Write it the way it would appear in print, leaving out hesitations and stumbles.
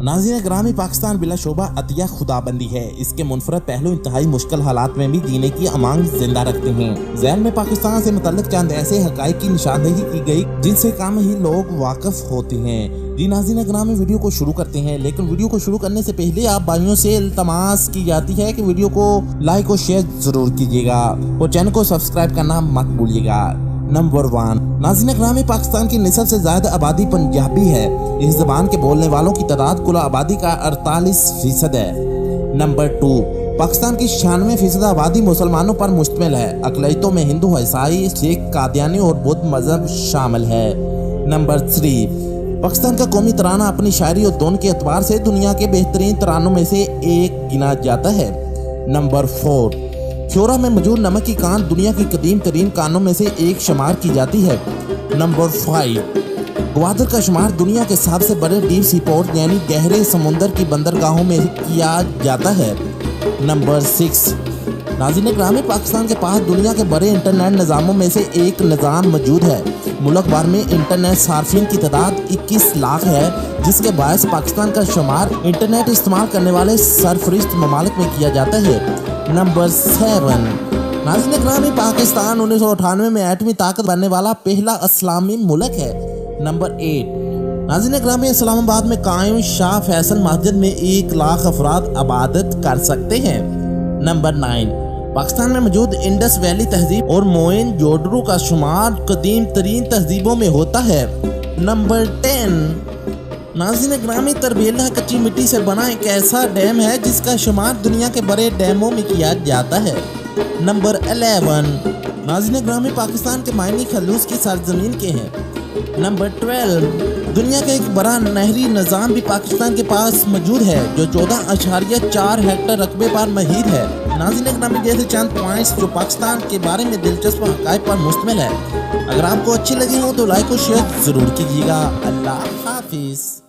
नाज़रीन ग्रामी पाकिस्तान बिला शोबा अतिया खुदाबंदी है। इसके मुनफरद पहलू इंतहाई मुश्किल हालात में भी जीने की अमांग जिंदा रखते हैं। ज़हन में पाकिस्तान से मुतल्लिक चंद ऐसे हक़ाइक़ की निशानदेही की गई जिनसे कम ही लोग वाकिफ होते हैं। जी नाज़रीन ग्रामी वीडियो को शुरू करते हैं, लेकिन वीडियो को शुरू करने से पहले आप भाइयों से इल्तमास की जाती है कि वीडियो को लाइक और शेयर जरूर कीजिएगा और चैनल को सब्सक्राइब करना मत भूलिएगा। नंबर 1, नाज़रीन ग्रामी पाकिस्तान की निस्बत से ज्यादा आबादी पंजाबी है। इस ज़बान के बोलने वालों की तादाद कुल आबादी का 48% है। नंबर 2, पाकिस्तान की 96% आबादी मुसलमानों पर मुश्तमिल है। अक़लियतों में हिंदू, ईसाई, सिख, कादियानी और बौद्ध मजहब शामिल है। नंबर 3, पाकिस्तान का कौमी तराना अपनी शायरी और धुन के एतबार से दुनिया के बेहतरीन तरानों में से एक गिना जाता है। नंबर 4, शोरा में मौजूद नमक की कान दुनिया की कदीम तरीन कानों में से एक शुमार की जाती है। नंबर 5, ग्वादर का शुमार दुनिया के सबसे बड़े डीप सी पोर्ट यानी गहरे समुंदर की बंदरगाहों में किया जाता है। नंबर 6, नाज़रीन ग्रामी पाकिस्तान के पास दुनिया के बड़े इंटरनेट निज़ामों में से एक निज़ाम मौजूद है। मुल्क भर में इंटरनेट सार्फिन की तादाद 21 लाख है, जिसके बायस पाकिस्तान का शुमार इंटरनेट इस्तेमाल करने वाले सरफरिस्त ममालिक में किया जाता है। नंबर 7, नाज़रीन ग्रामी पाकिस्तान 1998 में एटमी ताकत बनने वाला पहला इस्लामी मुल्क है। नंबर 8, नाज़रीन ग्रामी इस्लामाबाद में कायम शाह फैसल मस्जिद में 1 लाख अफराद इबादत कर सकते हैं। नंबर 9, पाकिस्तान में मौजूद इंडस वैली तहजीब और मोहनजोदड़ो का शुमार कदीम तरीन तहजीबों में होता है। नंबर 10, नाज़रीन ग्रामी तरबेला कच्ची मिट्टी से बना एक ऐसा डैम है जिसका शुमार दुनिया के बड़े डैमों में किया जाता है। नंबर 11, नाज़रीन ग्रामी पाकिस्तान के मायनी खलूस की सरजमीन के हैं। नंबर 12, दुनिया का एक बड़ा नहरी निज़ाम भी पाकिस्तान के पास मौजूद है जो 14.4 हेक्टेयर रकबे पर महीर है। नाज़रीन ग्रामी जैसे चंद पॉइंट्स जो पाकिस्तान के बारे में दिलचस्प हक़ाइक़ पर मुश्तमिल है। अगर आपको अच्छी लगी हो तो लाइक और शेयर ज़रूर कीजिएगा। अल्लाह हाफिज़।